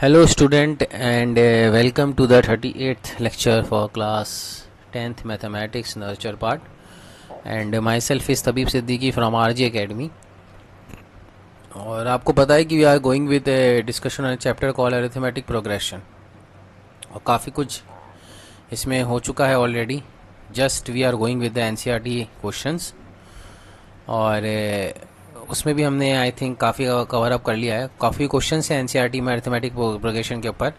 Hello student and welcome to the 38th lecture for class 10th mathematics nurture part and myself is तबीब Siddiqui from RG Academy। और आपको पता है कि we are going with discussion on chapter call arithmetic progression और काफ़ी कुछ इसमें हो चुका है already. Just we are going with the NCERT questions और उसमें भी हमने आई थिंक काफ़ी कवर अप कर लिया है। काफ़ी क्वेश्चंस हैं एनसीईआरटी में अरिथमेटिक प्रोग्रेशन के ऊपर।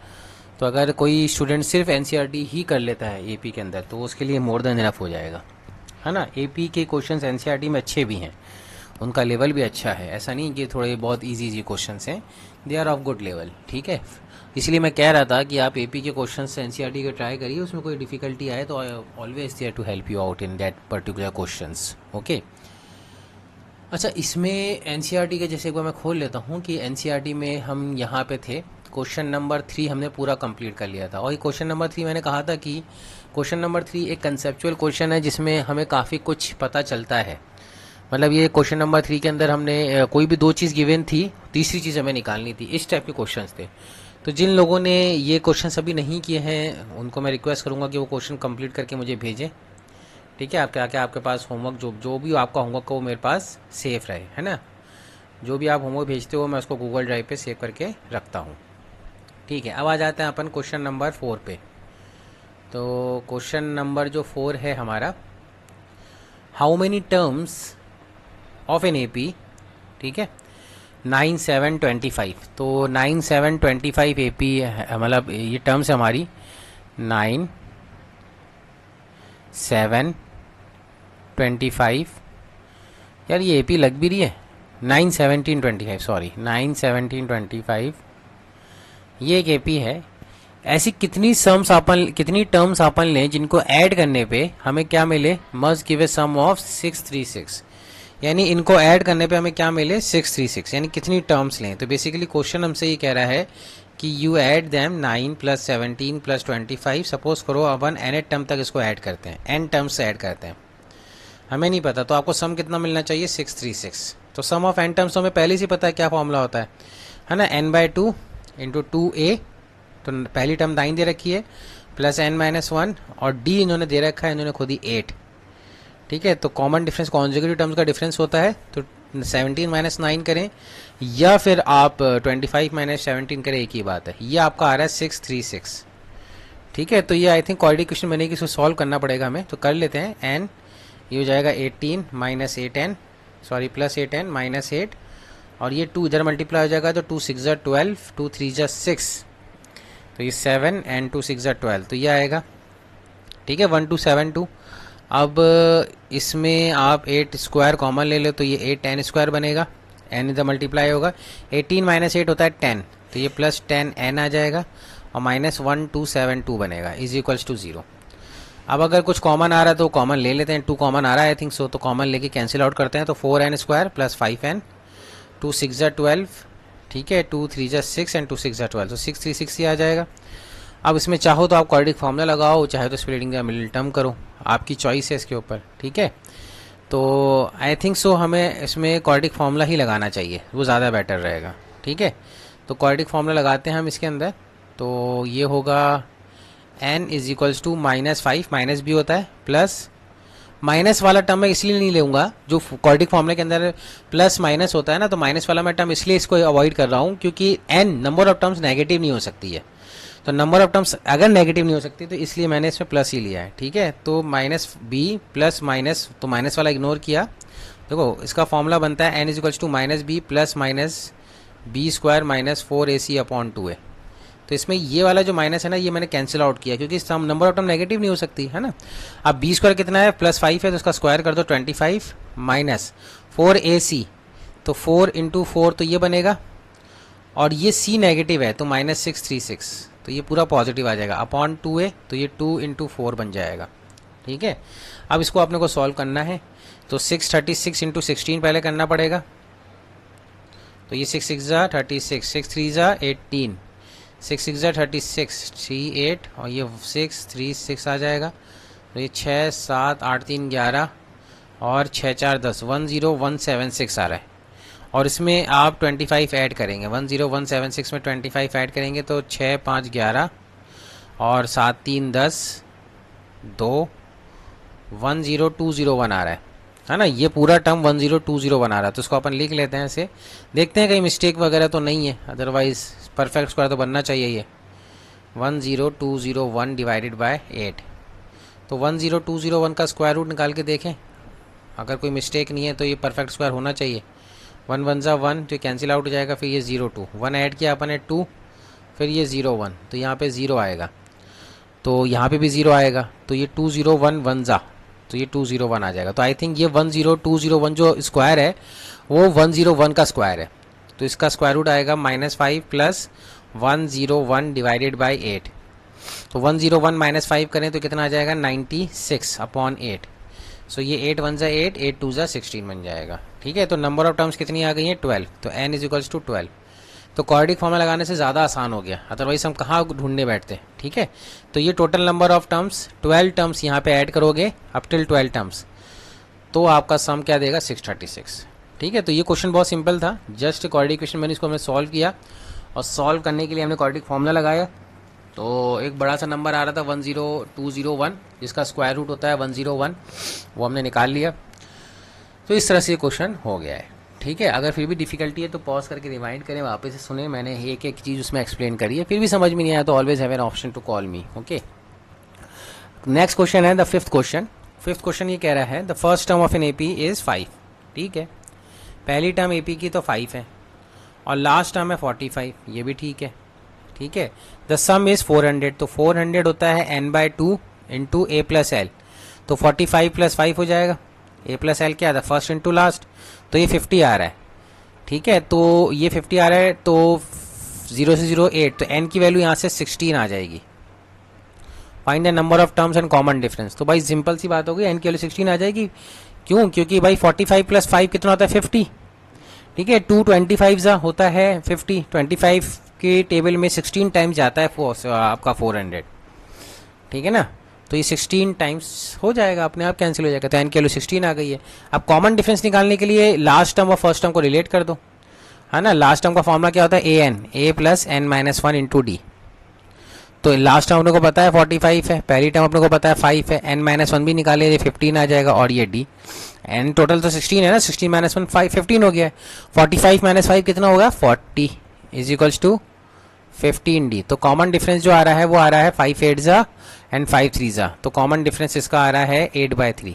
तो अगर कोई स्टूडेंट सिर्फ एनसीईआरटी ही कर लेता है एपी के अंदर तो उसके लिए मोर देन इनफ हो जाएगा, है ना। एपी के क्वेश्चंस एनसीईआरटी में अच्छे भी हैं, उनका लेवल भी अच्छा है। ऐसा नहीं कि थोड़े बहुत इजी क्वेश्चंस हैं, they are of good level, ठीक है। इसलिए मैं कह रहा था कि आप एपी के क्वेश्चंस एनसीईआरटी के ट्राई करिए, उसमें कोई डिफिकल्टी आए तो always there to help you out in that particular questions, okay. अच्छा, इसमें एनसीईआरटी के जैसे एक बार मैं खोल लेता हूँ कि एनसीईआरटी में हम यहाँ पे थे, क्वेश्चन नंबर 3 हमने पूरा कंप्लीट कर लिया था। और ये क्वेश्चन नंबर 3 मैंने कहा था कि क्वेश्चन नंबर 3 एक कंसेप्चुअल क्वेश्चन है जिसमें हमें काफ़ी कुछ पता चलता है। मतलब ये क्वेश्चन नंबर 3 के अंदर हमने कोई भी दो चीज़ गिवन थी, तीसरी चीज़ हमें निकालनी थी, इस टाइप के क्वेश्चन थे। तो जिन लोगों ने ये क्वेश्चन अभी नहीं किए हैं उनको मैं रिक्वेस्ट करूँगा कि वो क्वेश्चन कंप्लीट करके मुझे भेजें, ठीक है। आपके पास होमवर्क जो भी आपका होमवर्क हो वो मेरे पास सेफ रहे, है ना। जो भी आप होमवर्क भेजते हो मैं उसको गूगल ड्राइव पे सेव करके रखता हूँ, ठीक है। अब आ जाते हैं अपन क्वेश्चन नंबर 4 पे। तो क्वेश्चन नंबर जो 4 है हमारा, how many terms of an AP, ठीक है, 9725। तो 9725 एपी मतलब ये टर्म्स है हमारी 9 7 25। यार ये एपी लग भी रही है 9 17 25, सॉरी 9 17 25 ये एक एपी है। ऐसी कितनी टर्म्स अपन लें जिनको ऐड करने पे हमें क्या मिले, must give a sum of 636। यानी इनको ऐड करने पे हमें क्या मिले 636, यानी कितनी टर्म्स लें। तो बेसिकली क्वेश्चन हमसे ये कह रहा है कि यू ऐड दैम 9 + 17 + 25। सपोज करो अपन n टर्म तक इसको ऐड करते हैं, n टर्म्स से ऐड करते हैं, हमें नहीं पता तो आपको सम कितना मिलना चाहिए 636। तो सम ऑफ n टर्म्स हमें पहले से पता है क्या फॉर्मूला होता है ना, n/2 × 2a। तो पहली टर्म 9 दे रखी है प्लस n-1 और d इन्होंने दे रखा है, इन्होंने खुद ही 8, ठीक है। तो कॉमन डिफरेंस कॉन्जुगेटिव टर्म्स का डिफरेंस होता है, तो 17 - 9 करें या फिर आप 25 - 17 करें, एक ही बात है। ये आपका आ रहा है 636, ठीक है। तो ये आई थिंक क्वाड्रेटिक क्वेश्चन बनेगी, इसको सॉल्व करना पड़ेगा हमें। तो कर लेते हैं। n ये हो जाएगा 18 - 8n, सॉरी प्लस 8n - 8 और ये 2 इधर मल्टीप्लाई हो जाएगा तो 2 × 6 = 12, 2 × 3 = 6, तो ये 7 and 2 × 6 = 12, तो ये आएगा, ठीक है 1272। अब इसमें आप 8 स्क्वायर कॉमन ले लो तो ये 8n² बनेगा, n इधर मल्टीप्लाई होगा, 18 - 8 होता है 10, तो ये प्लस 10n आ जाएगा और -1272 बनेगा इज इक्वल्स टू 0। अब अगर कुछ कॉमन आ रहा है तो कॉमन ले लेते हैं, 2 कॉमन आ रहा है आई थिंक सो, तो कॉमन लेके कैंसिल आउट करते हैं। तो 4n² + 5n, 2 × 6 = 12, ठीक है, 2 × 3 = 6 and 2 × 6 = 12, तो 636 ही आ जाएगा। अब इसमें चाहो तो आप क्वाड्रेटिक फार्मूला लगाओ, चाहे तो स्प्लिटिंग का मिडिल टर्म करो, आपकी चॉइस है इसके ऊपर, ठीक है। तो आई थिंक सो हमें इसमें क्वाड्रेटिक फार्मूला ही लगाना चाहिए, वो ज़्यादा बेटर रहेगा, ठीक है। तो क्वाड्रेटिक फार्मूला लगाते हैं हम इसके अंदर। तो ये होगा n = -5, माइनस भी होता है, प्लस माइनस वाला टर्म मैं इसलिए नहीं लूँगा, जो क्वाड्रेटिक फार्मूला के अंदर प्लस माइनस होता है ना, तो माइनस वाला मैं टर्म इसलिए इसको अवॉइड कर रहा हूँ क्योंकि n number of terms negative नहीं हो सकती है। तो नंबर ऑफ टर्म्स अगर नेगेटिव नहीं हो सकती तो इसलिए मैंने इसमें प्लस ही लिया है, ठीक है। तो -b प्लस माइनस, तो माइनस वाला इग्नोर किया। देखो इसका फॉर्मूला बनता है n = -b + -b² - 4ac/2a। तो इसमें ये वाला जो माइनस है ना, ये मैंने कैंसिल आउट किया क्योंकि सम नंबर ऑफ टर्म नेगेटिव नहीं हो सकती, है ना। अब b² कितना है, +5 है, तो उसका स्क्वायर कर दो 25 - 4ac, तो 4 × 4 तो ये बनेगा, और ये c नेगेटिव है तो -636, तो ये पूरा पॉजिटिव आ जाएगा अपॉन 2a, तो ये 2 × 4 बन जाएगा, ठीक है। अब इसको आपने को सॉल्व करना है, तो 636 × 16 पहले करना पड़ेगा। तो ये 6 × 6 = 36, 6 × 3 = 18, 6 × 6 = 36, 3 8 और ये 6 3 6 आ जाएगा। तो ये 6 7 8 3 11 और 6 4 10, 10176 आ रहा है। और इसमें आप 25 ऐड करेंगे, 10176 में 25 ऐड करेंगे तो 6 5 11 और 7 3 10 2 10201 आ रहा है ना। ये पूरा टर्म 10201 आ रहा है, तो इसको अपन लिख लेते हैं ऐसे, देखते हैं कहीं मिस्टेक वगैरह तो नहीं है, अदरवाइज परफेक्ट स्क्वायर तो बनना चाहिए ये 10201 डिवाइडेड बाय 8। तो 10201 का स्क्वायर रूट निकाल के देखें, अगर कोई मिस्टेक नहीं है तो ये परफेक्ट स्क्वायर होना चाहिए। 1 1 ज़ा 1 जो कैंसिल आउट हो जाएगा, फिर ये 02 1 ऐड किया अपन ने 2, फिर ये 01 तो यहाँ पे 0 आएगा, तो यहाँ पे भी 0 आएगा, तो ये 201 1 ज़ा तो ये 201 आ जाएगा। तो आई थिंक ये 10201 जो स्क्वायर है वो 101 का स्क्वायर है, तो इसका स्क्वायर रूट आएगा -5 प्लस 101 डिवाइडेड बाई 8। तो 101 -5 करें तो कितना आ जाएगा 96/8। सो ये 8 1 ज़ा 8 8 2 ज़ा 16 बन जाएगा। ठीक है, तो नंबर ऑफ टर्म्स कितनी आ गई है 12, तो n इज इक्वल्स टू 12। तो क्वाड्रेटिक फॉर्मूला लगाने से ज़्यादा आसान हो गया, अदरवाइज हम कहाँ ढूंढने बैठते। ठीक है, तो ये total number of terms 12 terms यहाँ पे ऐड करोगे अप टिल 12 टर्म्स, तो आपका सम क्या देगा 636। ठीक है, तो ये क्वेश्चन बहुत सिंपल था, जस्ट क्वाड्रेटिक इक्वेशन मैंने इसको हमने सॉल्व किया, और सॉल्व करने के लिए हमने क्वाड्रेटिक फॉर्मूला लगाया, तो एक बड़ा सा नंबर आ रहा था 10201 जिसका स्क्वायर रूट होता है 101, वो हमने निकाल लिया। तो इस तरह से क्वेश्चन हो गया है। ठीक है, अगर फिर भी डिफिकल्टी है तो पॉज करके रिमाइंड करें, वापस से सुने, मैंने एक एक चीज़ उसमें एक्सप्लेन करी है, फिर भी समझ में नहीं आया तो always have an option to call me. Okay, next question है the fifth question. Fifth question ये कह रहा है the first term of an AP is 5। ठीक है, पहली टर्म एपी की तो 5 है और लास्ट टर्म है 45, ये भी ठीक है। ठीक है, द सम इज़ 400, तो 400 होता है n/2 इंटू ए प्लस एल, तो 45 प्लस 5 हो जाएगा, ए प्लस एल क्या था फर्स्ट इंटू लास्ट, तो ये 50 आ रहा है। ठीक है, तो ये 50 आ रहा है, तो 0 से 0 8, तो n की वैल्यू यहाँ से 16 आ जाएगी। Find the number of terms and common difference, तो भाई सिंपल सी बात होगी, n की वैल्यू 16 आ जाएगी। क्यों? क्योंकि भाई 45 प्लस 5 कितना होता है 50। ठीक है, 225 ज़ा होता है 50, 25 के टेबल में 16 टाइम्स जाता है आपका 400। ठीक है ना, तो ये 16 टाइम्स हो जाएगा, अपने आप कैंसिल हो जाएगा, तो n की वैल्यू 16 आ गई है। अब कॉमन डिफरेंस निकालने के लिए लास्ट टर्म और फर्स्ट टर्म को रिलेट कर दो, है ना। लास्ट टर्म का फॉर्मूला क्या होता है a plus n minus 1 into D. तो लास्ट टर्म अपने को पता है 45 है, पहली टर्म अपने को पता है 5 है, n माइनस 1 भी निकाले, ये 15 आ जाएगा, और ये d n टोटल तो 16 है ना, 16 माइनस 1 5 15 हो गया है। 45 माइनस 5 कितना होगा 40 इज इक्वल्स टू 15d। तो कॉमन डिफरेंस जो आ रहा है वो आ रहा है 5 8 ज़ा एंड 5 3 ज़ा, तो कॉमन डिफरेंस इसका आ रहा है 8/3।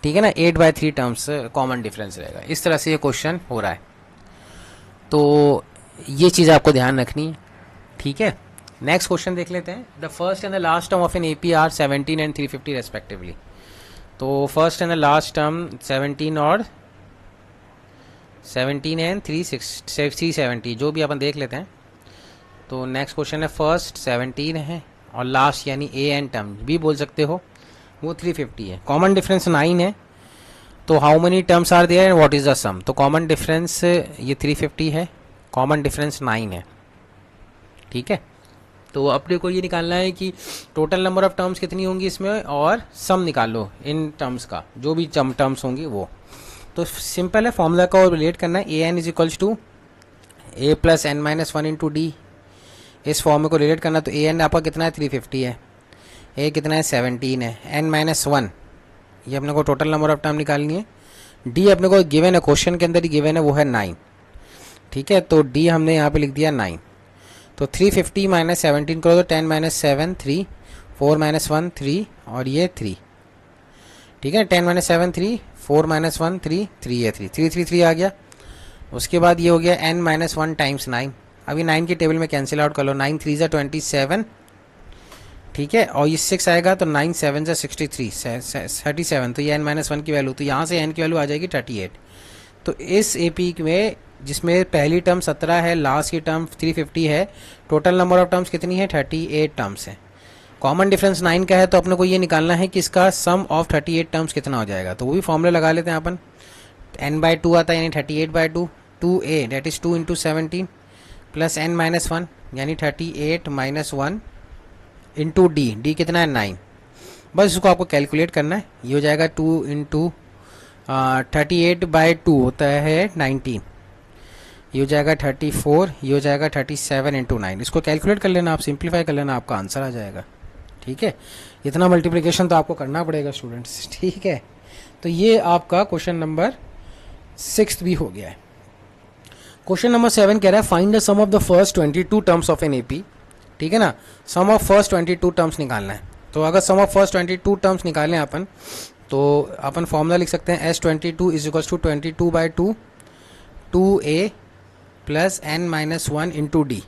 ठीक है ना, 8/3 टर्म्स कॉमन डिफरेंस रहेगा। इस तरह से ये क्वेश्चन हो रहा है, तो ये चीज़ आपको ध्यान रखनी है। ठीक है, नेक्स्ट क्वेश्चन देख लेते हैं। The first and the last term of an AP are 17 and 350 respectively. तो first and the last term 17 और 17 एंड 370 जो भी अपन देख लेते हैं। तो नेक्स्ट क्वेश्चन है फर्स्ट 17 है और लास्ट यानी ए एन टर्म भी बोल सकते हो, वो 350 है। कॉमन डिफरेंस 9 है, तो how many terms are there and what is the sum. तो कॉमन डिफरेंस ये 350 है, कॉमन डिफरेंस 9 है। ठीक है, तो अपने को ये निकालना है कि टोटल नंबर ऑफ टर्म्स कितनी होंगी इसमें, और सम निकाल लो इन टर्म्स का, जो भी टर्म्स होंगी वो। तो सिंपल है, फॉर्मूला का रिलेट करना है, a n is equals to a plus n minus 1 into d. इस फॉर्मूले को रिलेट करना, तो ए एन आपका कितना है 350 है, ए कितना है 17 है, एन माइनस 1 ये अपने को टोटल नंबर ऑफ टर्म निकालनी है। डी अपने को गिवन है, क्वेश्चन के अंदर ही गिवन है, वो है 9। ठीक है, तो डी हमने यहाँ पे लिख दिया 9। तो 350 माइनस 17 करो तो 10 माइनस 7 3, 4 माइनस 1 3 और ये 3। ठीक है, 10 माइनस 7 3, 4 माइनस 1 3 3 ये 3 3 3 3 आ गया। उसके बाद ये हो गया n माइनस 1 टाइम्स 9। अभी 9 के टेबल में कैंसिल आउट कर लो, 9 3 ज़ा 27। ठीक है, और ये 6 आएगा तो 9 7 ज़ा 37, तो ये n माइनस 1 की वैल्यू, तो यहाँ से n की वैल्यू आ जाएगी 38। तो इस एपी में जिसमें पहली टर्म 17 है, लास्ट की टर्म 350 है, टोटल नंबर ऑफ टर्म्स कितनी है 38 टर्म्स है। कॉमन डिफरेंस 9 का है, तो अपने को ये निकालना है कि इसका सम ऑफ 38 टर्म्स कितना हो जाएगा। तो वो भी फॉर्मूला लगा लेते हैं अपन, n/2 आता है यानी 38/2, 2a that is 2 into 17 plus n minus 1 यानी 38 माइनस 1 इंटू डी कितना है 9। बस इसको आपको कैलकुलेट करना है, ये हो जाएगा 2 इंटू 38/2 होता है 19, ये हो जाएगा 34, ये हो जाएगा 37 इंटू 9। इसको कैलकुलेट कर लेना, आप सिंप्लीफाई कर लेना, आपका आंसर आ जाएगा। ठीक है, इतना मल्टीप्लिकेशन तो आपको करना पड़ेगा स्टूडेंट्स। ठीक है, तो ये आपका क्वेश्चन नंबर 6 भी हो गया है। क्वेश्चन नंबर 7 कह रहा है find the sum of the first 22 terms of an AP. ठीक है ना, सम ऑफ फर्स्ट 22 टर्म्स निकालना है। तो अगर सम ऑफ फर्स्ट 22 टर्म्स निकालें अपन, तो अपन फॉर्मूला लिख सकते हैं S22 is equals to 22/2 2a plus n-1 into D.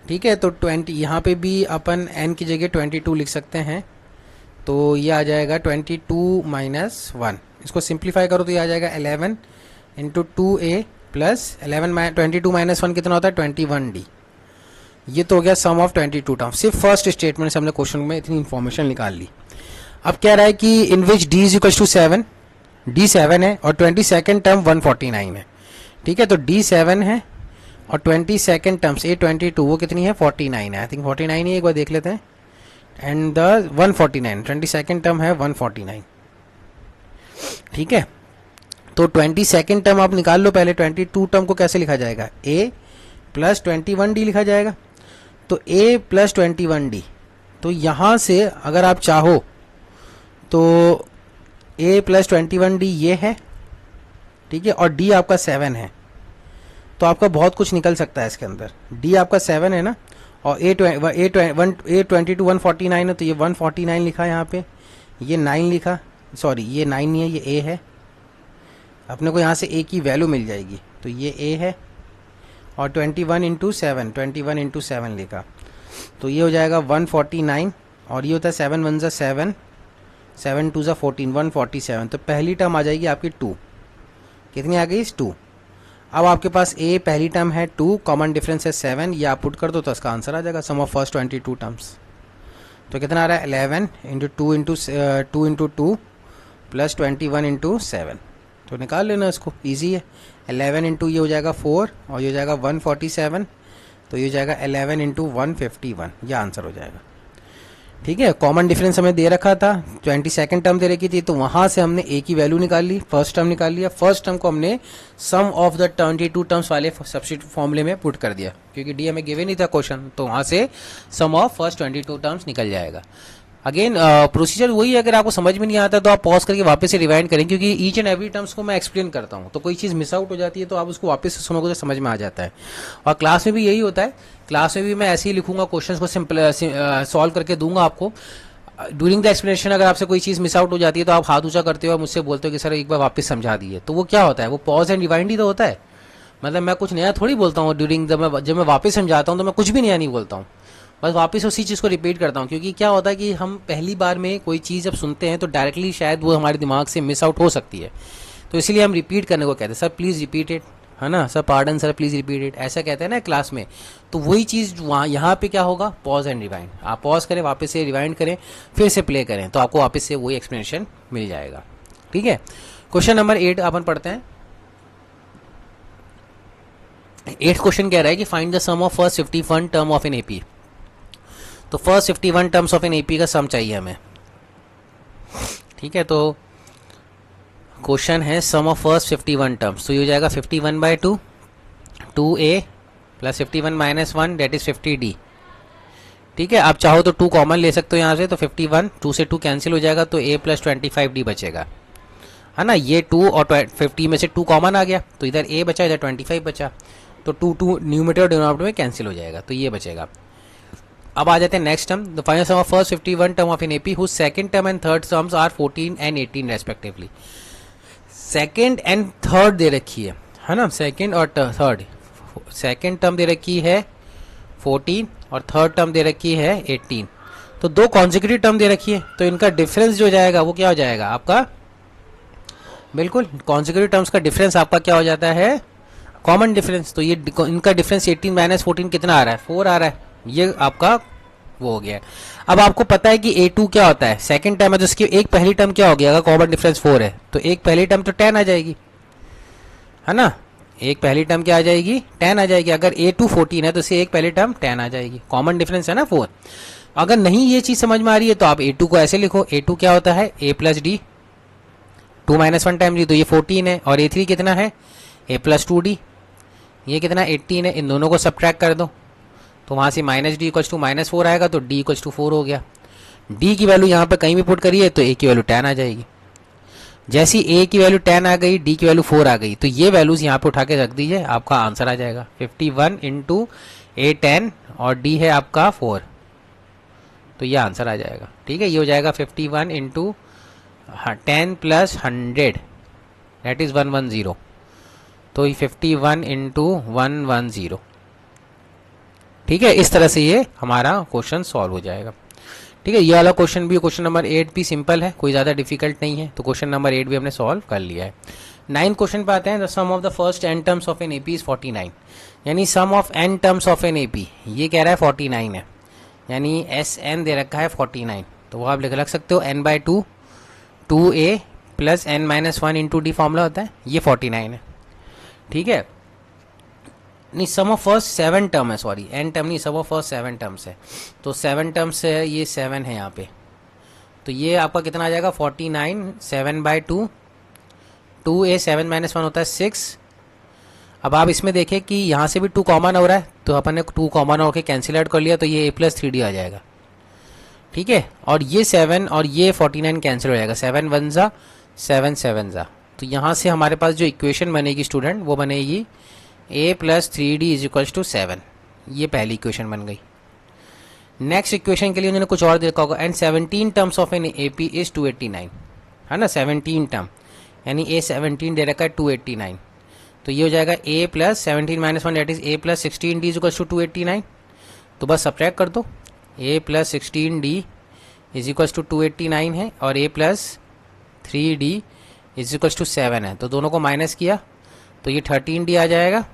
ठीक है, तो 20 यहाँ पे भी अपन n की जगह 22 लिख सकते हैं, तो ये आ जाएगा 22 - 1। इसको सिंप्लीफाई करो तो ये आ जाएगा 11 इंटू 2a प्लस 22 - 1 कितना होता है 21d। ये तो हो गया सम ऑफ 22 टर्म। सिर्फ फर्स्ट स्टेटमेंट से हमने क्वेश्चन में इतनी इन्फॉर्मेशन निकाल ली। अब कह रहा है कि in which d is equal to 7, d 7 है और 22nd टर्म 149 है। ठीक है, तो d 7 है और 22nd टर्म्स a22 वो कितनी है 49 है, आई थिंक 49 ही, एक बार देख लेते हैं। एंड द 149 22nd टर्म है 149। ठीक है, तो 22nd टर्म आप निकाल लो पहले। 22 टर्म को कैसे लिखा जाएगा, a प्लस 21d लिखा जाएगा। तो a प्लस 21d, तो यहाँ से अगर आप चाहो तो a प्लस 21d ये है। ठीक है, और d आपका 7 है, तो आपका बहुत कुछ निकल सकता है इसके अंदर। d आपका 7 है ना, और a22 149 है, तो ये 149 लिखा यहाँ पे, ये 9 लिखा, सॉरी ये 9 नहीं है, ये a है। अपने को यहाँ से a की वैल्यू मिल जाएगी, तो ये a है। और 21 इंटू 7 लिखा, तो ये हो जाएगा 149, और ये होता है 7 1 ज़ा 7, 7 2 ज़ा 14, 147। तो पहली टर्म आ जाएगी आपकी 2, कितनी आ गई 2। अब आपके पास a पहली टर्म है 2, कॉमन डिफरेंस है 7, ये आप पुट कर दो तो इसका आंसर आ जाएगा सम ऑफ फर्स्ट 22 टर्म्स। तो कितना आ रहा है 11 इंटू 2 इंटू 2 प्लस 21 इंटू 7। तो निकाल लेना इसको, इजी है। 11 इंटू ये हो जाएगा 4 और ये हो जाएगा 147, तो ये हो जाएगा 11 इंटू 151, ये आंसर हो जाएगा। ठीक है, कॉमन डिफरेंस हमें दे रखा था, 22nd टर्म दे रखी थी, तो वहाँ से हमने a की वैल्यू निकाल ली, फर्स्ट टर्म निकाल लिया। फर्स्ट टर्म को हमने सम ऑफ द 22 टर्म्स वाले सब्स्टिट्यूट फॉर्मूले में पुट कर दिया, क्योंकि d हमें गिवे नहीं था क्वेश्चन, तो वहाँ से सम ऑफ फर्स्ट 22 टर्म्स निकल जाएगा। अगेन प्रोसीजर वही है, अगर आपको समझ में नहीं आता तो आप पॉज करके वापस से रिवाइंड करें, क्योंकि ईच एंड एवरी टर्म्स को मैं एक्सप्लेन करता हूँ, तो कोई चीज़ मिस आउट हो जाती है तो आप उसको वापस से सुनोगे तो समझ में आ जाता है। और क्लास में भी यही होता है, क्लास में भी मैं ऐसे ही लिखूंगा, क्वेश्चंस को सिंपल सॉल्व करके दूंगा आपको। ड्यूरिंग द एक्सप्लेनेशन अगर आपसे कोई चीज़ मिस आउट हो जाती है तो आप हाथ ऊंचा करते हो और मुझसे बोलते हो कि सर एक बार वापस समझा दिए, तो वो क्या होता है, वो पॉज एंड रिवाइंड ही तो होता है। मतलब मैं कुछ नया थोड़ी बोलता हूँ ड्यूरिंग जब मैं वापस समझाता हूँ तो मैं कुछ भी नया नहीं बोलता हूँ, बस वापस उसी चीज़ को रिपीट करता हूँ। क्योंकि क्या होता है कि हम पहली बार में कोई चीज़ जब सुनते हैं तो डायरेक्टली शायद वो हमारे दिमाग से मिस आउट हो सकती है, तो इसीलिए हम रिपीट करने को कहते हैं, सर प्लीज़ रिपीट इट, है ना, sir pardon sir please repeat it, ऐसा कहते हैं ना क्लास में। तो वही चीज़ वहाँ यहाँ पे क्या होगा, पॉज एंड रिवाइंड। आप पॉज करें, वापस से रिवाइंड करें, फिर से प्ले करें, तो आपको वापस से वही एक्सप्लेनेशन मिल जाएगा। ठीक है, क्वेश्चन नंबर 8 अपन पढ़ते हैं। 8th क्वेश्चन कह रहा है कि find the sum of first 51 term of an AP. तो first 51 terms of an AP का सम चाहिए हमें। ठीक है, तो क्वेश्चन है सम ऑफ फर्स्ट 51 टर्म्स, तो ये हो जाएगा 51/2 2a plus 51 - 1 that is 50d। ठीक है, आप चाहो तो 2 कॉमन ले सकते हो यहाँ से, तो 51 2 से 2 कैंसिल हो जाएगा, तो a प्लस 25d बचेगा, है ना। ये 2 और 50 में से 2 कॉमन आ गया, तो इधर a बचा, इधर 25 बचा, तो 2 न्यूमरेटर और डिनोमिनेटर में कैंसिल हो जाएगा, तो ये बचेगा। अब आ जाते हैं next term, the final sum of first 51 term of an AP whose second term and third terms are 14 and 18 respectively. Second and third दे रखी है ना, सेकंड और थर्ड। सेकंड टर्म दे रखी है 14 और थर्ड टर्म दे रखी है 18, तो 2 कॉन्सेक्यूटिव टर्म दे रखी है, तो इनका डिफरेंस जो जाएगा वो क्या हो जाएगा आपका, बिल्कुल कॉन्सेक्यूटिव टर्म्स का डिफरेंस आपका क्या हो जाता है, कॉमन डिफरेंस। तो ये इनका डिफरेंस 18 - 14 कितना आ रहा है, 4 आ रहा है, ये आपका वो हो गया। अब आपको पता है कि a2 क्या होता है, सेकंड टर्म है, तो इसकी एक पहली टर्म क्या हो गया, अगर कॉमन डिफरेंस 4 है तो एक पहली टर्म तो 10 आ जाएगी, है ना। एक पहली टर्म क्या आ जाएगी, 10 आ जाएगी। अगर a2 14 है तो इससे एक पहली टर्म 10 आ जाएगी, कॉमन डिफरेंस है ना 4। अगर नहीं ये चीज समझ में आ रही है तो आप a2 को ऐसे लिखो, a2 क्या होता है a plus D 2 minus 1 time D, तो ये 14 है, और A3 कितना है, A प्लस 2D, ये कितना 18 है। इन दोनों को सब्ट्रैक्ट कर दो, तो वहाँ से minus D equals to minus 4 आएगा, तो डी इक्वल्स टू 4 हो गया। डी की वैल्यू यहाँ पे कहीं भी पुट करिए तो ए की वैल्यू 10 आ जाएगी। जैसी ए की वैल्यू 10 आ गई, डी की वैल्यू 4 आ गई, तो ये वैल्यूज यहाँ पे उठा के रख दीजिए, आपका आंसर आ जाएगा 51 इंटू ए 10 और डी है आपका 4, तो ये आंसर आ जाएगा। ठीक है, ये हो जाएगा 51 इंटू 10 प्लस 100 दैट इज 110, तो 51 इंटू 110। ठीक है, इस तरह से ये हमारा क्वेश्चन सॉल्व हो जाएगा। ठीक है, ये वाला क्वेश्चन भी, क्वेश्चन नंबर 8 भी सिंपल है, कोई ज़्यादा डिफिकल्ट नहीं है, तो क्वेश्चन नंबर 8 भी हमने सॉल्व कर लिया है। 9 क्वेश्चन पे आते हैं। The sum of the first n terms of an AP is 49, यानी sum of n terms of an AP ये कह रहा है 49 है, यानी Sn दे रखा है 49, तो वो आप लिख सकते हो n/2 2a plus n-1 into D formula होता है, ये 49 है। ठीक है, नहीं सम ऑफ फर्स्ट 7 टर्म है, सॉरी n टर्म नहीं, सम ऑफ फर्स्ट 7 टर्म्स है, तो 7 टर्म्स है, ये 7 है यहाँ पे, तो ये आपका कितना आ जाएगा 49 7/2 2a 7-1 होता है 6। अब आप इसमें देखें कि यहाँ से भी 2 कॉमन हो रहा है, तो अपन ने 2 कॉमन होकर कैंसिल आउट कर लिया, तो ये a प्लस 3d आ जाएगा। ठीक है, और ये 7 और ये 49 कैंसिल हो जाएगा, 7 1 जा 7 7 जा, तो यहाँ से हमारे पास जो इक्वेशन बनेगी स्टूडेंट वो बनेगी a plus 3d is equals to 7, ये पहली इक्वेशन बन गई। नेक्स्ट इक्वेशन के लिए उन्होंने कुछ और देखा होगा, and 17 terms of an AP is 289, है ना, 17 टर्म, यानी a 17 दे रखा है 289, तो ये हो जाएगा a plus 17-1 that is a plus 16d is equals to 289, तो बस सब्ट्रैक्ट कर दो, a plus 16d is equals to 289 है, और a plus 3d is equals to 7 है, तो दोनों को माइनस किया तो ये 13d आ जाएगा,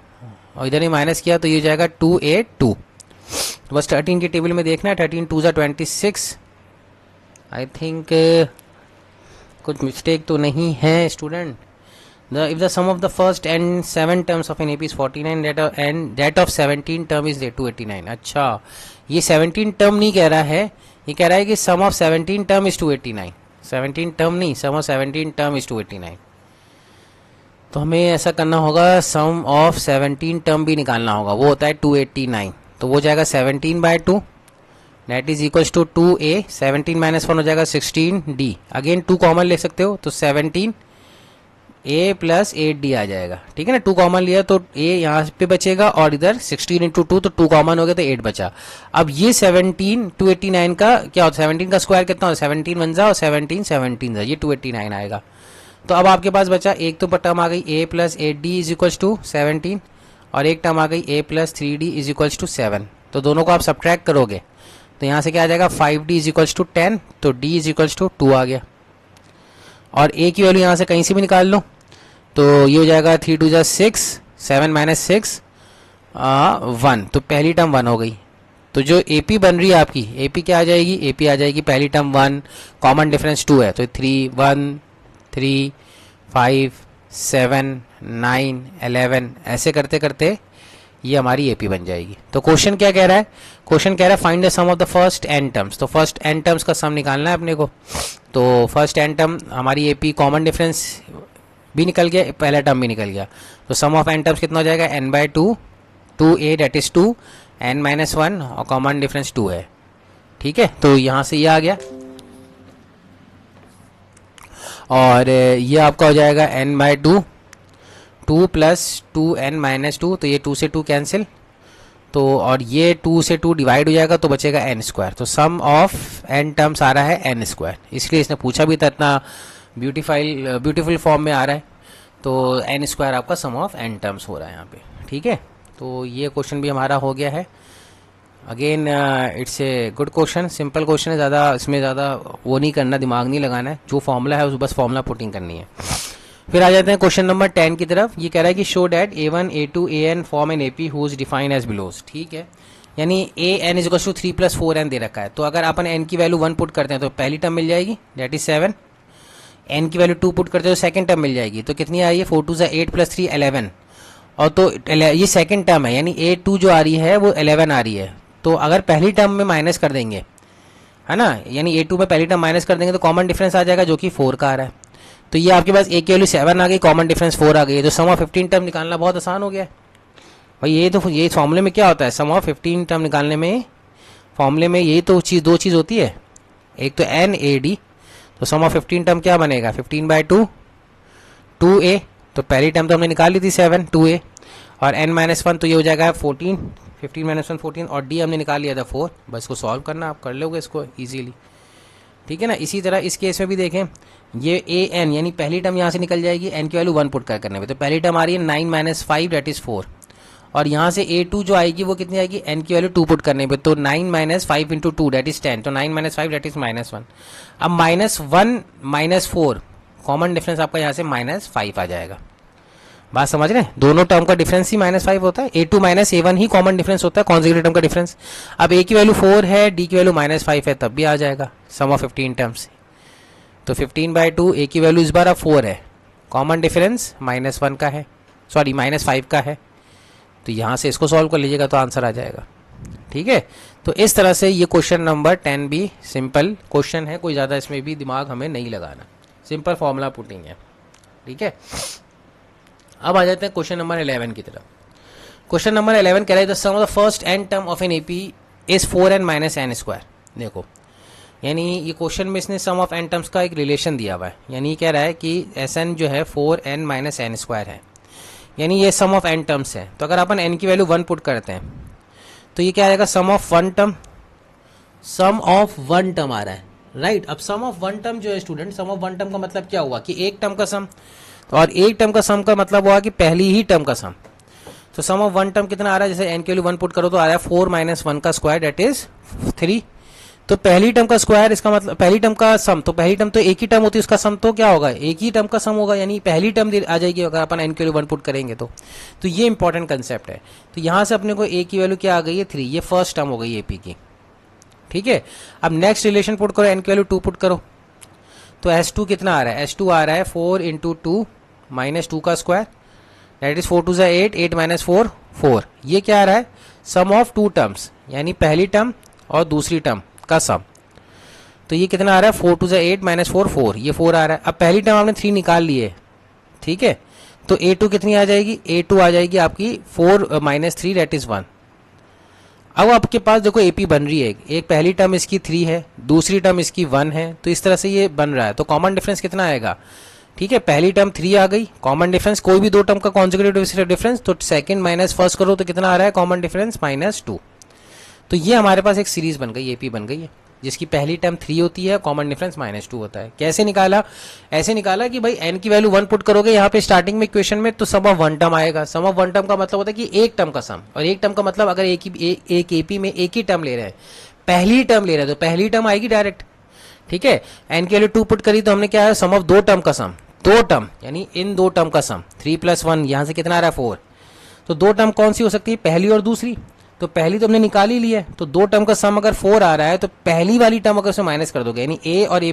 और इधर ही माइनस किया तो ये जाएगा 2a2, तो बस 13 की टेबल में देखना है, 13 2 26, आई थिंक कुछ मिस्टेक तो नहीं है student. If the sum of the first and 7 terms of an AP is 49 and that of 17 term is 289। अच्छा, ये 17 टर्म नहीं कह रहा है, ये कह रहा है कि सम ऑफ 17 टर्म इज 289, 17 टर्म नहीं, सम ऑफ 17 टर्म इज 289, तो हमें ऐसा करना होगा, सम ऑफ 17 टर्म भी निकालना होगा, वो होता है 289, तो वो जाएगा 17/2 that is equals to 2a 17-1 हो जाएगा 16d, अगेन 2 कॉमन ले सकते हो, तो 17 a प्लस 8d आ जाएगा। ठीक है ना, 2 कॉमन लिया तो a यहाँ पे बचेगा, और इधर 16 इंटू 2, तो 2 कॉमन हो गया तो 8 बचा। अब ये 17 289 का क्या होता है, 17 का स्क्वायर कितना होता है, 17 1 जा और 17 17 जा, ये 289 आएगा। तो अब आपके पास बचा एक तो टर्म आ गई a plus 8d is equals to 17, और एक टर्म आ गई a plus 3d is equals to 7, तो दोनों को आप सब्ट्रैक्ट करोगे तो यहाँ से क्या आ जाएगा 5d इज इक्वल्स टू 10, तो d इज इक्वल्स टू 2 आ गया, और a की वैल्यू यहाँ से कहीं से भी निकाल लो, तो ये हो जाएगा 3 2 जा 6 7 - 6 1, तो पहली टर्म 1 हो गई, तो जो AP बन रही है आपकी AP क्या आ जाएगी, AP आ जाएगी पहली टर्म 1, कॉमन डिफरेंस 2 है, तो 3 1 3 5 7 9 11 ऐसे करते करते ये हमारी AP बन जाएगी। तो क्वेश्चन क्या कह रहा है, क्वेश्चन कह रहा है find the sum of the first n terms, तो फर्स्ट n टर्म्स का सम निकालना है अपने को, तो फर्स्ट n टर्म हमारी AP कॉमन डिफरेंस भी निकल गया, पहला टर्म भी निकल गया, तो सम ऑफ n टर्म्स कितना हो जाएगा n/2 2a that is 2 n-1 और कॉमन डिफरेंस 2 है। ठीक है, तो यहाँ से ये आ गया, और ये आपका हो जाएगा n/2 2 प्लस 2n-2, तो ये 2 से 2 कैंसिल, तो और ये 2 से 2 डिवाइड हो जाएगा तो बचेगा n², तो सम ऑफ n टर्म्स आ रहा है n², इसलिए इसने पूछा भी था, इतना ब्यूटीफुल फॉर्म में आ रहा है, तो n² आपका सम ऑफ n टर्म्स हो रहा है यहाँ पे। ठीक है, तो ये क्वेश्चन भी हमारा हो गया है। Again it's a good question, simple question है, ज़्यादा इसमें ज़्यादा वो नहीं करना, दिमाग नहीं लगाना है, जो फॉर्मूला है उस बस फॉर्मूला पुटिंग करनी है। फिर आ जाते हैं क्वेश्चन नंबर 10 की तरफ। ये कह रहा है कि show that a1 a2 an form an AP who is defined as below. ठीक है, यानी an is equals to 3 + 4n दे रखा है, तो अगर अपन n की वैल्यू 1 पुट करते हैं तो पहली टर्म मिल जाएगी दैट इज 7, n की वैल्यू 2 पुट करते हैं तो सेकंड टर्म मिल जाएगी, तो कितनी आ रही है 4 2 8 + 3 11, और तो ये सेकंड टर्म है, यानी a2 जो आ रही है वो 11 आ रही है, तो अगर पहली टर्म में माइनस कर देंगे, है ना, यानी a2 में पहली टर्म माइनस कर देंगे तो कॉमन डिफरेंस आ जाएगा जो कि 4 का आ रहा है, तो ये आपके पास ए की वैल्यू 7 आ गई, कॉमन डिफरेंस 4 आ गई, तो सम ऑफ 15 टर्म निकालना बहुत आसान हो गया भाई। ये फॉर्मूले में क्या होता है, सम ऑफ 15 टर्म निकालने में फॉर्मूले में यही तो चीज़, दो चीज़ होती है, एक तो एन ए डी, तो सम ऑफ 15 टर्म क्या बनेगा 15/2 2a, तो पहली टर्म तो हमने निकाल ली थी 7 2a, और n-1 तो ये हो जाएगा 14, 15 - 1 14, और d हमने निकाल लिया था 4। बस इसको सॉल्व करना, आप कर लोगे इसको इजीली, ठीक है ना। इसी तरह इस केस में भी देखें, ये a n यानी पहली टर्म यहाँ से निकल जाएगी, n की वैल्यू 1 पुट करने में, तो पहली टर्म आ रही है 9 - 5 दैट इज 4, और यहाँ से a2 जो आएगी वो कितनी आएगी, n की वैल्यू 2 पुट करने पे, तो 9 - 5 × 2 दैट इज 10, तो 9 - 5 दैट इज -1। अब -1 - 4 कॉमन डिफरेंस आपका यहाँ से -5 आ जाएगा। बात समझ रहे हैं, दोनों टर्म का डिफरेंस ही -5 होता है, a2 - a1 ही कॉमन डिफरेंस होता है कॉन्जिक्यूटिव टर्म का डिफरेंस। अब a की वैल्यू 4 है, d की वैल्यू -5 है, तब भी आ जाएगा सम ऑफ 15 टर्म्स। तो 15/2 a की वैल्यू इस बार अब 4 है, कॉमन डिफरेंस -1 का है, सॉरी -5 का है, तो यहाँ से इसको सॉल्व कर लीजिएगा तो आंसर आ जाएगा, ठीक है। तो इस तरह से ये क्वेश्चन नंबर 10 भी सिंपल क्वेश्चन है, कोई ज़्यादा इसमें भी दिमाग हमें नहीं लगाना, सिंपल फॉर्मूला पुटिंग है, ठीक है। अब आ जाते हैं क्वेश्चन नंबर 11 की तरफ। क्वेश्चन नंबर 11 कह रहा है the sum of the first n term of an AP is 4n - n²। देखो, यानी ये क्वेश्चन में इसने सम ऑफ n टर्म्स का एक रिलेशन दिया हुआ है, यानी कह रहा है कि Sn जो है 4n - n² है, यानी ये सम ऑफ n टर्म्स है। तो अगर अपन n की वैल्यू 1 पुट करते हैं तो ये क्या आएगा, sum of one term, sum of one term आ रहा है, राइट। अब सम ऑफ वन टर्म जो है student, sum of one term का मतलब क्या हुआ कि एक टर्म का सम, और एक टर्म का सम का मतलब हुआ कि पहली ही टर्म का सम। तो सम ऑफ वन टर्म कितना आ रहा है, जैसे n की वैल्यू 1 पुट करो तो आ रहा है 4 - 1 का स्क्वायर दैट इज 3। तो पहली टर्म का स्क्वायर, इसका मतलब पहली टर्म का सम, तो पहली टर्म तो एक ही टर्म होती है, उसका सम तो क्या होगा, एक ही टर्म का सम होगा, यानी पहली टर्म आ जाएगी अगर अपन n की वैल्यू 1 पुट करेंगे तो ये इंपॉर्टेंट कंसेप्ट है। तो यहाँ से अपने को a की वैल्यू क्या आ गई है 3, ये फर्स्ट टर्म हो गई AP की, ठीक है। अब नेक्स्ट रिलेशन पुट करो, n की वैल्यू 2 पुट करो, तो S2 कितना आ रहा है, S2 आ रहा है 4 × 2 - 2 का स्क्वायर दैट इज 4 × 2 = 8, 8 - 4 4। ये क्या आ रहा है, सम ऑफ टू टर्म्स, यानी पहली टर्म और दूसरी टर्म का सम। तो ये कितना आ रहा है 4 × 2 = 8 - 4 4, ये 4 आ रहा है। अब पहली टर्म आपने 3 निकाल ली है, ठीक है, तो a2 कितनी आ जाएगी, a2 आ जाएगी आपकी 4 - 3 दैट इज 1। अब आपके पास देखो AP बन रही है, एक पहली टर्म इसकी 3 है, दूसरी टर्म इसकी 1 है, तो इस तरह से ये बन रहा है। तो कॉमन डिफरेंस कितना आएगा, ठीक है, पहली टर्म 3 आ गई, कॉमन डिफरेंस कोई भी दो टर्म का कॉन्जिक्यूटिव डिफरेंस, तो सेकंड माइनस फर्स्ट करो तो कितना आ रहा है, कॉमन डिफरेंस -2। तो ये हमारे पास एक सीरीज बन गई, AP बन गई है, जिसकी पहली टर्म 3 होती है, कॉमन डिफरेंस -2 होता है। कैसे निकाला, ऐसे निकाला कि भाई n की वैल्यू 1 पुट करोगे यहाँ पे स्टार्टिंग में इक्वेशन में, तो सम ऑफ वन टर्म आएगा। सम ऑफ वन टर्म का मतलब होता है कि एक टर्म का सम, और एक टर्म का मतलब अगर एक AP में एक ही टर्म ले रहे हैं, पहली टर्म ले रहे हैं, तो पहली टर्म आएगी डायरेक्ट, ठीक है। n की वैल्यू 2 पुट करी तो हमने क्या है, सम ऑफ दो टर्म का सम, दो टर्म यानी इन दो टर्म का सम, 3 + 1 यहाँ से कितना आ रहा है 4। तो दो टर्म कौन सी हो सकती है, पहली और दूसरी, तो पहली तो हमने निकाल ही ली है, तो दो टर्म का सम अगर 4 आ रहा है तो पहली वाली टर्म अगर उसे माइनस कर दोगे, यानी a और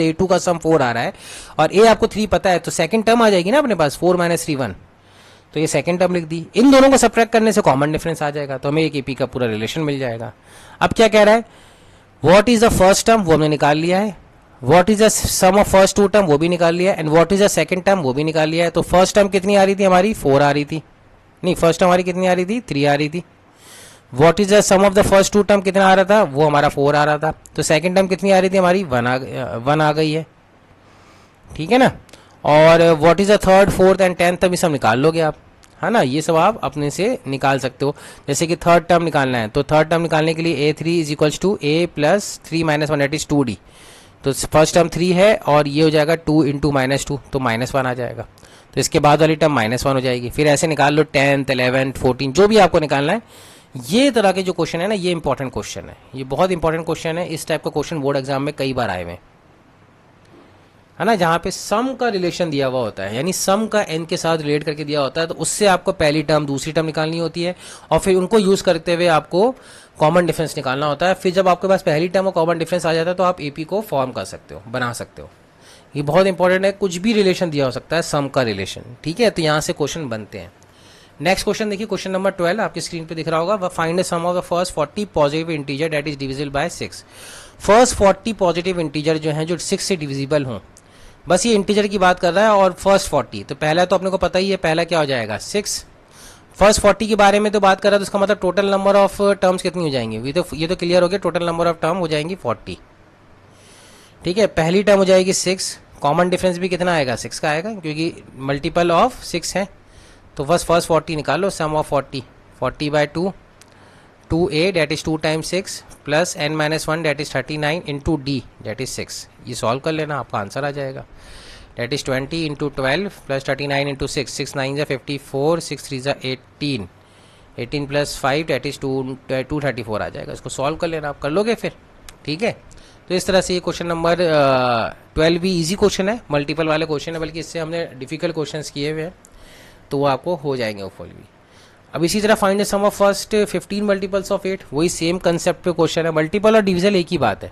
a2 का सम 4 आ रहा है, और a आपको 3 पता है, तो सेकंड टर्म आ जाएगी ना अपने पास 4 - 3 1, तो ये सेकंड टर्म लिख दी। इन दोनों को सब्ट्रैक्ट करने से कॉमन डिफरेंस आ जाएगा, तो हमें एक AP का पूरा रिलेशन मिल जाएगा। अब क्या कह रहा है, what is the first term, वो हमने निकाल लिया है, what is the sum of first two term, वो भी निकाल लिया है, and what is the second term, वो भी निकाल लिया है। तो फर्स्ट टर्म कितनी आ रही थी हमारी, 4 आ रही थी, नहीं फर्स्ट टर्म हमारी कितनी आ रही थी, 3 आ रही थी। What is the sum of the first two term कितना आ रहा था, वो हमारा 4 आ रहा था। तो सेकंड टर्म कितनी आ रही थी हमारी, 1 आ गई है, ठीक है ना। और what is the third, fourth and 10th term, ये सब निकाल लोगे आप, है ना, ये सब आप अपने से निकाल सकते हो। जैसे कि थर्ड टर्म निकालना है, तो थर्ड टर्म निकालने के लिए a3 = a + 3 - 1 that is 2d। तो फर्स्ट टर्म 3 है और ये हो जाएगा 2 × -2, तो -1 आ जाएगा। तो इसके बाद वाली टर्म -1 हो जाएगी। फिर ऐसे निकाल लो 10th 11th 14 जो भी आपको निकालना है। ये तरह के जो क्वेश्चन है ना, ये इंपॉर्टेंट क्वेश्चन है, ये बहुत इंपॉर्टेंट क्वेश्चन है। इस टाइप का क्वेश्चन बोर्ड एग्जाम में कई बार आए हुए, है ना, जहाँ पे सम का रिलेशन दिया हुआ होता है, यानी सम का n के साथ रिलेट करके दिया होता है, तो उससे आपको पहली टर्म दूसरी टर्म निकालनी होती है, और फिर उनको यूज करते हुए आपको कॉमन डिफरेंस निकालना होता है। फिर जब आपके पास पहली टर्म और कॉमन डिफरेंस आ जाता है तो आप AP को फॉर्म कर सकते हो, बना सकते हो। ये बहुत इंपॉर्टेंट है, कुछ भी रिलेशन दिया हो सकता है, सम का रिलेशन, ठीक है। तो यहाँ से क्वेश्चन बनते हैं। नेक्स्ट क्वेश्चन देखिए, क्वेश्चन नंबर 12 आपकी स्क्रीन पे दिख रहा होगा। Find the sum of the first 40 positive integer that is divisible by 6। First 40 positive integer जो है, जो 6 से डिविजिबल हों, बस ये इंटीजर की बात कर रहा है और फर्स्ट 40, तो पहला तो अपने को पता ही है, पहला क्या हो जाएगा 6। फर्स्ट 40 के बारे में तो बात कर रहा है, तो इसका मतलब टोटल नंबर ऑफ टर्म्स कितनी हो जाएंगी, ये तो क्लियर हो गया, टोटल नंबर ऑफ टर्म हो जाएंगी 40। ठीक है, पहली टर्म हो जाएगी 6, कॉमन डिफरेंस भी कितना आएगा 6 का आएगा क्योंकि मल्टीपल ऑफ 6 है। तो बस फर्स्ट 40 निकालो, sum of 40 by 2, 2a that is 2 times 6 plus n-1 that is 39 into d that is 6। ये सॉल्व कर लेना, आपका आंसर आ जाएगा। That is 20 into 12 plus 39 into 6, 6 9 जा 54, 6 3 जा 18, 18 प्लस 5 डेट इज 234 आ जाएगा। इसको सॉल्व कर लेना, आप कर लोगे फिर। ठीक है, तो इस तरह से ये क्वेश्चन नंबर 12 भी इजी क्वेश्चन है, मल्टीपल वाले क्वेश्चन है, बल्कि इससे हमने डिफिकल्ट क्वेश्चंस किए हुए हैं, तो वो आपको हो जाएंगे वो फुल भी। अब इसी तरह find the sum of first 15 multiples of 8, वही सेम कंसेप्ट पे क्वेश्चन है, मल्टीपल और डिविजन एक ही बात है।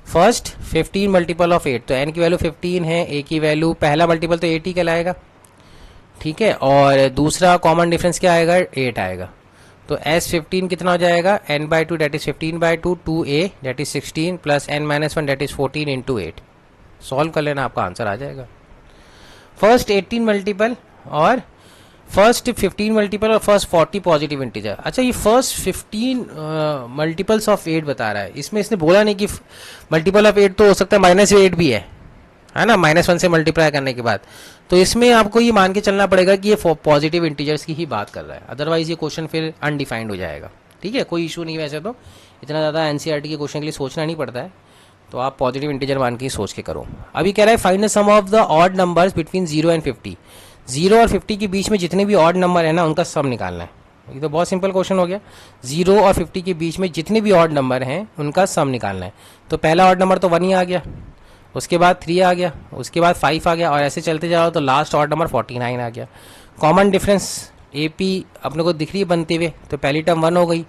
फर्स्ट 15 मल्टीपल ऑफ 8, तो n की वैल्यू 15 है, a की वैल्यू पहला मल्टीपल तो 8 ही कहलाएगा। ठीक है, और दूसरा कॉमन डिफरेंस क्या आएगा 8 आएगा, तो s15 कितना हो जाएगा n/2 that is 15/2, 2a that is 16 plus n-1 that is 14 into 8। Solve कर लेना, आपका आंसर आ जाएगा। फर्स्ट 18 मल्टीपल और फर्स्ट 15 मल्टीपल और फर्स्ट 40 पॉजिटिव इंटीजर। अच्छा, ये फर्स्ट 15 मल्टीपल्स ऑफ 8 बता रहा है, इसमें इसने बोला नहीं कि मल्टीपल ऑफ 8 तो हो सकता है -8 भी है ना, -1 से मल्टीप्लाई करने के बाद। तो इसमें आपको ये मान के चलना पड़ेगा कि ये पॉजिटिव इंटीजर्स की ही बात कर रहा है, अदरवाइज ये क्वेश्चन फिर अनडिफाइंड हो जाएगा। ठीक है, कोई इशू नहीं, वैसे तो इतना ज़्यादा एनसीईआरटी के क्वेश्चन के लिए सोचना नहीं पड़ता है, तो आप पॉजिटिव इंटीजर मान के सोच के करो। अभी कह रहा है find the sum of the odd numbers between 0 and 50। 0 और 50 के बीच में जितने भी ऑड नंबर है ना, उनका सम निकालना है। ये तो बहुत सिंपल क्वेश्चन हो गया, 0 और 50 के बीच में जितने भी ऑड नंबर हैं उनका सम निकालना है। तो पहला ऑड नंबर तो 1 ही आ गया, उसके बाद 3 आ गया, उसके बाद 5 आ गया, और ऐसे चलते जाओ तो लास्ट ऑड नंबर 49 आ गया। कॉमन डिफरेंस AP अपने को दिख रही है बनते हुए, तो पहली टर्म 1 हो गई,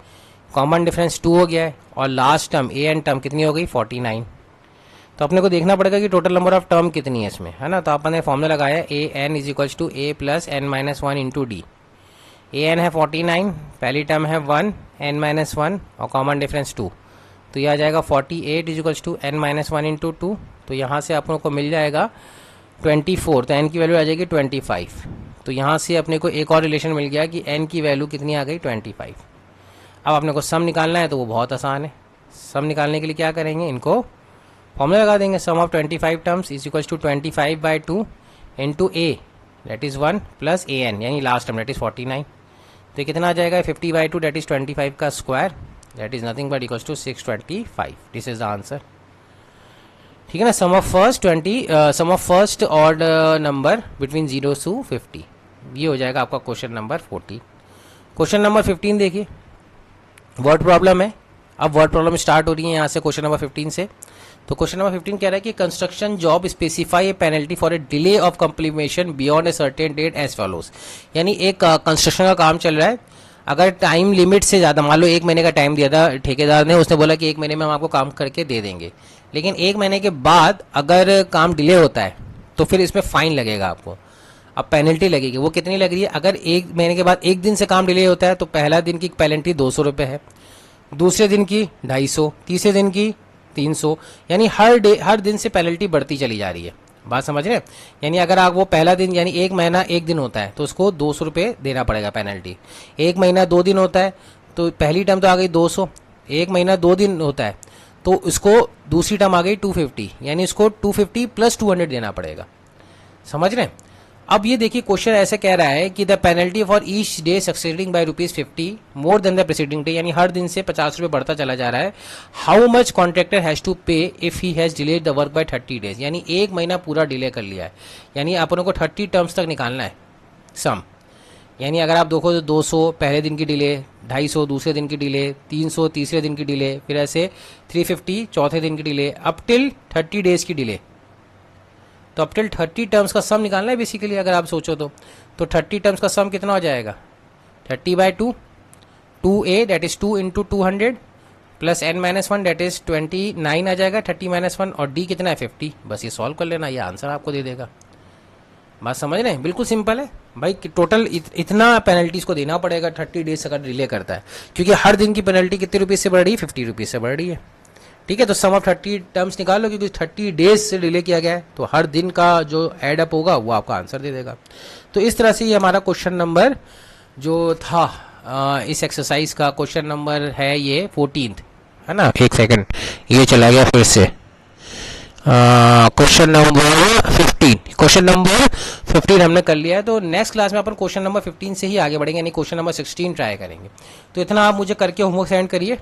कॉमन डिफरेंस 2 हो गया है, और लास्ट टर्म AN टर्म कितनी हो गई 49। तो अपने को देखना पड़ेगा कि टोटल नंबर ऑफ टर्म कितनी है इसमें, है ना। तो अपन ने फॉर्मूला लगाया AN is equals to A plus n-1 into D. AN है 49, पहली टर्म है 1, n-1 और कॉमन डिफरेंस 2, तो यह आ जाएगा 48 is equals to n-1 into 2। तो यहाँ से अपने को मिल जाएगा 24, तो n की वैल्यू आ जाएगी 25। तो यहाँ से अपने को एक और रिलेशन मिल गया कि n की वैल्यू कितनी आ गई 25। अब अपने को सम निकालना है, तो वो बहुत आसान है। सम निकालने के लिए क्या करेंगे, इनको फॉर्मूला लगा देंगे, sum of 25 terms is equals to 25/2 into a that is 1 plus AN यानी लास्ट टर्म दैट इज 49। तो ये कितना आ जाएगा 50/2 दैट इज 25 का square that is nothing but equals to 625। This is the answer. ठीक है ना, sum of first odd number between 0 to 50, ये हो जाएगा आपका क्वेश्चन नंबर 14। क्वेश्चन नंबर 15 देखिए, वर्ड प्रॉब्लम है। अब वर्ड प्रॉब्लम स्टार्ट हो रही है यहाँ से क्वेश्चन नंबर 15 से। तो क्वेश्चन नंबर 15 कह रहा है कि construction job specify a penalty for a delay of completion beyond a certain date as follows. यानी एक कंस्ट्रक्शन का काम चल रहा है, अगर टाइम लिमिट से ज़्यादा, मान लो 1 महीने का टाइम दिया था ठेकेदार ने, उसने बोला कि 1 महीने में हम आपको काम करके दे देंगे, लेकिन 1 महीने के बाद अगर काम डिले होता है तो फिर इसमें फाइन लगेगा आपको। अब पेनल्टी लगेगी, वो कितनी लग रही है, अगर 1 महीने के बाद 1 दिन से काम डिले होता है तो पहला दिन की पेनल्टी 200 रुपये है, दूसरे दिन की 250, तीसरे दिन की 300, यानी हर दिन से पेनल्टी बढ़ती चली जा रही है। बात समझ रहे हैं, यानी अगर आप वो पहला दिन यानी 1 महीना 1 दिन होता है तो उसको 200 रुपये देना पड़ेगा पेनल्टी। 1 महीना 2 दिन होता है तो पहली टर्म तो आ गई 200, 1 महीना 2 दिन होता है तो इसको दूसरी टर्म आ गई 250, यानी इसको 250 प्लस 200 देना पड़ेगा। समझ रहे हैं। अब ये देखिए क्वेश्चन ऐसे कह रहा है कि the penalty for each day succeeding by ₹50 more than the preceding day, यानी हर दिन से 50 रुपये बढ़ता चला जा रहा है। How much contractor has to pay if he has delayed the work by 30 days, यानी 1 महीना पूरा डिले कर लिया है, यानी अपनों को 30 टर्म्स तक निकालना है सम। यानी अगर आप देखो तो 200 पहले दिन की डिले, 250 दूसरे दिन की डिले, 300 तीसरे दिन की डिले, फिर ऐसे 350 चौथे दिन की डिले, अप टिल 30 डेज की डिले। तो अप टिल 30 टर्म्स का सम निकालना है बेसिकली, अगर आप सोचो तो 30 टर्म्स का सम कितना हो जाएगा 30/2, 2a that is 2 into 200 plus n-1 that is 29 आ जाएगा 30-1, और d कितना है 50। बस ये सॉल्व कर लेना, ये आंसर आपको दे देगा। बात समझ रहे हैं, बिल्कुल सिंपल है भाई। टोटल इतना पेनल्टीज को देना पड़ेगा 30 डेज अगर डिले करता है, क्योंकि हर दिन की पेनल्टी कितने रुपीज़ से बढ़ रही है 50 रुपीज़ से बढ़ रही है। ठीक है, तो सम ऑफ 30 टर्म्स निकालो, क्योंकि 30 डेज से डिले किया गया है, तो हर दिन का जो एड अप होगा वो आपका आंसर दे देगा। तो इस तरह से ये हमारा क्वेश्चन नंबर जो था इस एक्सरसाइज का क्वेश्चन नंबर है ये 14th, है ना। एक सेकंड, ये चला गया फिर से। क्वेश्चन नंबर 15 हमने कर लिया है। तो नेक्स्ट क्लास में अपन क्वेश्चन नंबर 15 से ही आगे बढ़ेंगे, यानी क्वेश्चन नंबर 16 ट्राई करेंगे। तो इतना आप मुझे करके होमवर्क सेंड करिए।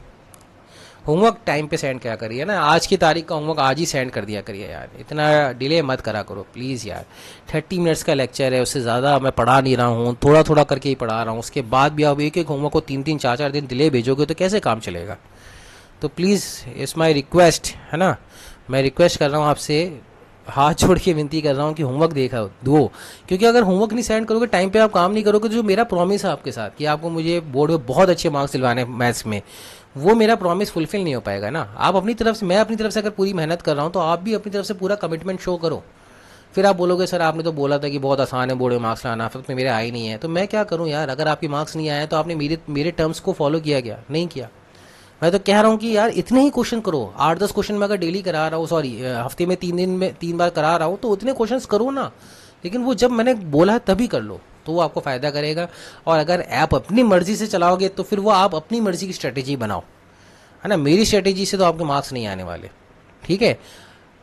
होमवर्क टाइम पे सेंड क्या करिए ना, आज की तारीख का होमवर्क आज ही सेंड कर दिया करिए यार, इतना डिले मत करा करो प्लीज़ यार। 30 मिनट्स का लेक्चर है, उससे ज़्यादा मैं पढ़ा नहीं रहा हूँ, थोड़ा थोड़ा करके ही पढ़ा रहा हूँ। उसके बाद भी आप एक एक होमवर्क को 3-3 4-4 दिन डिले भेजोगे तो कैसे काम चलेगा। तो प्लीज़ इट्स माई रिक्वेस्ट, है ना, मैं रिक्वेस्ट कर रहा हूँ आपसे, हाथ छोड़ के विनती कर रहा हूँ कि होमवर्क देखा दो, क्योंकि अगर होमवर्क नहीं सेंड करोगे, टाइम पे आप काम नहीं करोगे, तो जो मेरा प्रॉमिस है आपके साथ कि आपको मुझे बोर्ड में बहुत अच्छे मार्क्स दिलवाने मैथ्स में, वो मेरा प्रॉमिस फुलफिल नहीं हो पाएगा ना। आप अपनी तरफ से, मैं अपनी तरफ से अगर पूरी मेहनत कर रहा हूँ, तो आप भी अपनी तरफ से पूरा कमिटमेंट शो करो। फिर आप बोलोगे सर आपने तो बोला था कि बहुत आसान है बोर्ड में मार्क्स लाना, फिर तो मेरे आए नहीं है, तो मैं क्या करूँ यार। अगर आपके मार्क्स नहीं आए तो आपने मेरे टर्म्स को फॉलो किया गया नहीं किया। मैं तो कह रहा हूँ कि यार इतने ही क्वेश्चन करो, 8-10 क्वेश्चन मैं अगर डेली करा रहा हूँ, सॉरी हफ्ते में 3 दिन में 3 बार करा रहा हूँ, तो उतने क्वेश्चन करो ना। लेकिन वो जब मैंने बोला है तभी कर लो, तो वो आपको फ़ायदा करेगा। और अगर आप अपनी मर्जी से चलाओगे तो फिर वो आप अपनी मर्जी की स्ट्रेटेजी बनाओ, है ना। मेरी स्ट्रेटेजी से तो आपके मार्क्स नहीं आने वाले, ठीक है।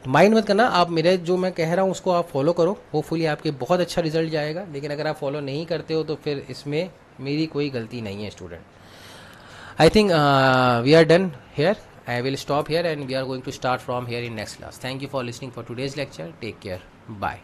माइंड मत करना, आप मेरे जो मैं कह रहा हूँ उसको आप फॉलो करो, होपफुली आपके बहुत अच्छा रिजल्ट जाएगा। लेकिन अगर आप फॉलो नहीं करते हो तो फिर इसमें मेरी कोई गलती नहीं है student. I think we are done here. I will stop here and we are going to start from here in next class. Thank you for listening for today's lecture. Take care. Bye.